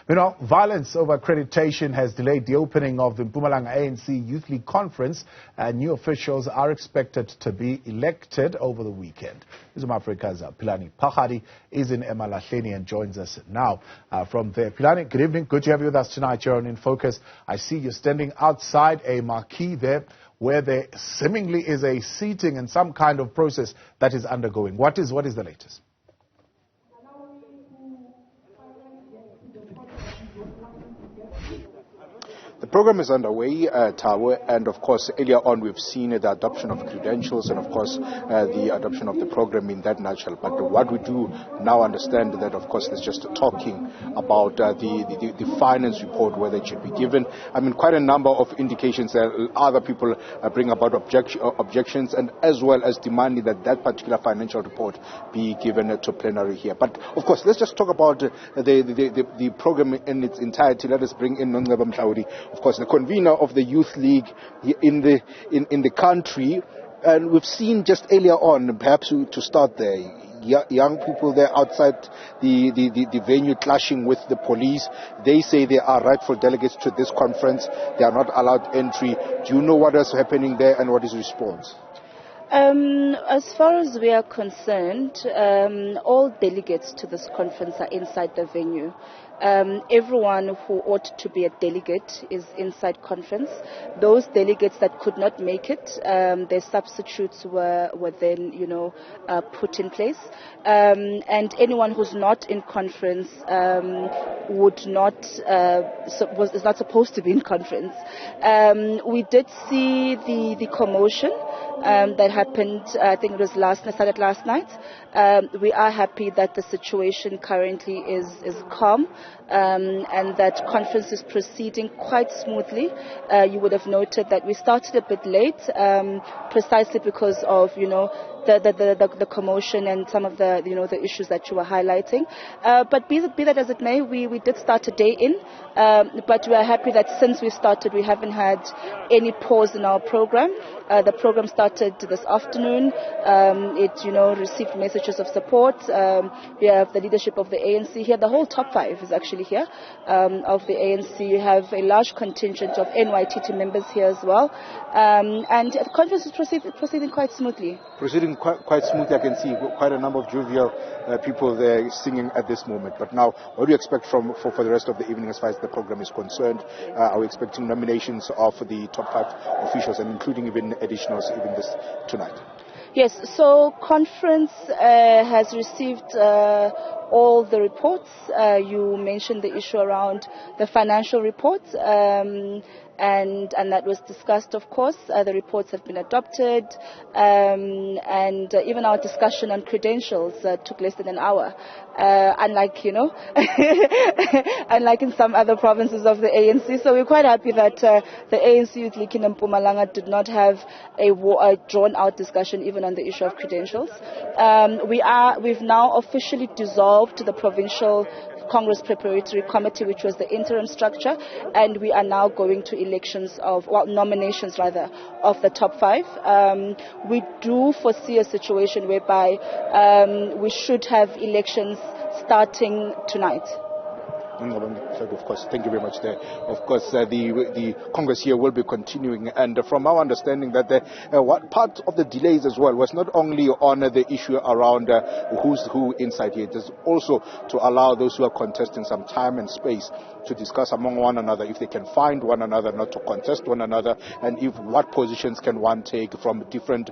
You know, violence over accreditation has delayed the opening of the Mpumalanga ANC Youth League conference, and new officials are expected to be elected over the weekend. Newzroom Afrika's Pelane Phakgadi is in Emalahleni and joins us now from there. Pelane, good evening. Good to have you with us tonight here on In Focus. I see you're standing outside a marquee there where there seemingly is a seating and some kind of process that is undergoing. What is the latest? The program is underway, Tawe, and of course earlier on we've seen the adoption of credentials and of course the adoption of the program in that nutshell. But what we do now understand that of course there's just talking about the finance report, whether it should be given. I mean, quite a number of indications that other people bring about objections, and as well as demanding that that particular financial report be given to plenary here. But of course, let's just talk about the program in its entirety. Let us bring in Mpumalanga, of course, the convener of the Youth League in the country. And we've seen just earlier on, perhaps to start there, young people there outside the venue clashing with the police. They say they are rightful delegates to this conference. They are not allowed entry. Do you know what is happening there and what is the response? As far as we are concerned, all delegates to this conference are inside the venue. Everyone who ought to be a delegate is inside conference. Those delegates that could not make it, their substitutes were then, put in place. And anyone who's not in conference is not supposed to be in conference. We did see the commotion that happened. I think it was started last night. We are happy that the situation currently is calm. And that conference is proceeding quite smoothly. You would have noted that we started a bit late, precisely because of the commotion and some of the issues that you were highlighting. But be that as it may, we did start a day in, but we are happy that since we started, we haven't had any pause in our program. The program started this afternoon. It received messages of support. We have the leadership of the ANC here. The whole top five is actually here of the ANC. You have a large contingent of NYTT members here as well. And the conference is proceeding quite smoothly. Proceeding quite smoothly. I can see quite a number of jovial people there singing at this moment. But now, what do you expect for the rest of the evening as far as the program is concerned? Are we expecting nominations of the top five officials and including even additionals even this tonight? Yes, so conference has received all the reports. You mentioned the issue around the financial report, and that was discussed, of course. The reports have been adopted, and even our discussion on credentials took less than an hour. Unlike in some other provinces of the ANC. So we're quite happy that the ANC Youth League in Mpumalanga did not have a drawn-out discussion even on the issue of credentials. We've now officially dissolved the Provincial Congress Preparatory Committee, which was the interim structure, and we are now going to nominations of the top five. We do foresee a situation whereby we should have elections starting tonight. Of course, thank you very much there. Of course, the Congress here will be continuing, and from our understanding that what part of the delays as well was not only on the issue around who's who inside here, it is also to allow those who are contesting some time and space to discuss among one another if they can find one another, not to contest one another, and if what positions can one take from different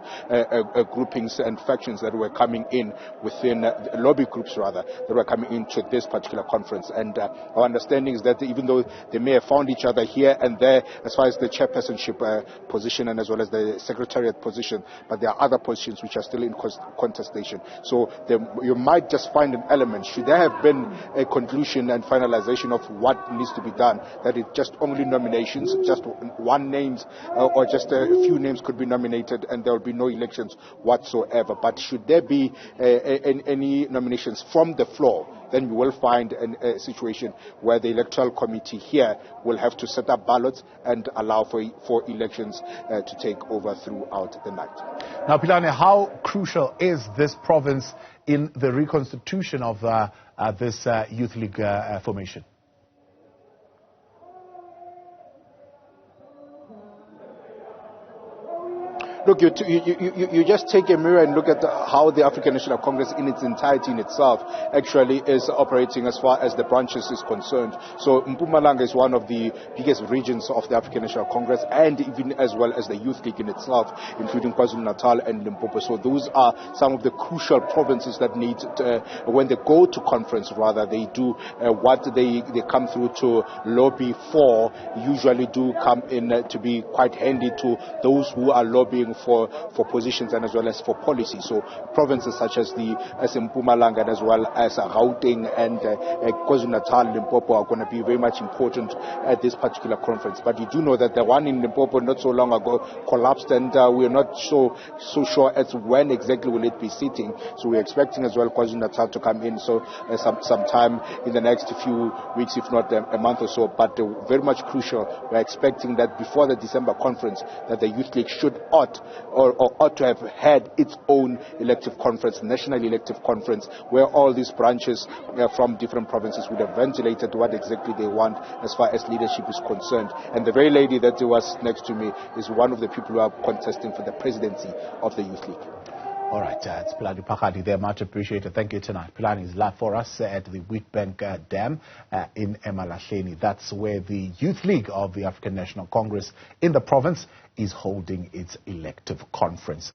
groupings and factions that were coming in within lobby groups that were coming into this particular conference. And our understanding is that even though they may have found each other here and there as far as the chairpersonship position and as well as the secretariat position, but there are other positions which are still in contestation. So you might just find an element, should there have been a conclusion and finalization of what needs to be done, that it just only nominations, just one names or just a few names could be nominated and there will be no elections whatsoever. But should there be any nominations from the floor, then we will find a situation where the electoral committee here will have to set up ballots and allow for elections to take over throughout the night. Now, Pelane, how crucial is this province in the reconstitution of this Youth League formation? Look, you just take a mirror and look at how the African National Congress in its entirety in itself actually is operating as far as the branches is concerned. So Mpumalanga is one of the biggest regions of the African National Congress, and even as well as the Youth League in itself, including KwaZulu-Natal and Limpopo. So those are some of the crucial provinces that need, when they go to conference, rather, they do what they come through to lobby for, usually do come in to be quite handy to those who are lobbying for positions and as well as for policy. So provinces such as Mpumalanga and as well as Gauteng and KwaZulu-Natal, Limpopo are going to be very much important at this particular conference. But you do know that the one in Limpopo not so long ago collapsed, and we're not so sure as when exactly will it be sitting. So we're expecting as well KwaZulu-Natal to come in so sometime in the next few weeks, if not a month or so. But very much crucial, we're expecting that before the December conference that the Youth League ought to have had its own elective conference, national elective conference, where all these branches from different provinces would have ventilated what exactly they want as far as leadership is concerned. And the very lady that was next to me is one of the people who are contesting for the presidency of the Youth League. All right, it's Pelane Phakgadi there, much appreciated. Thank you tonight. Pelane is live for us at the Wheatbank Dam in Emalahleni. That's where the Youth League of the African National Congress in the province is holding its elective conference.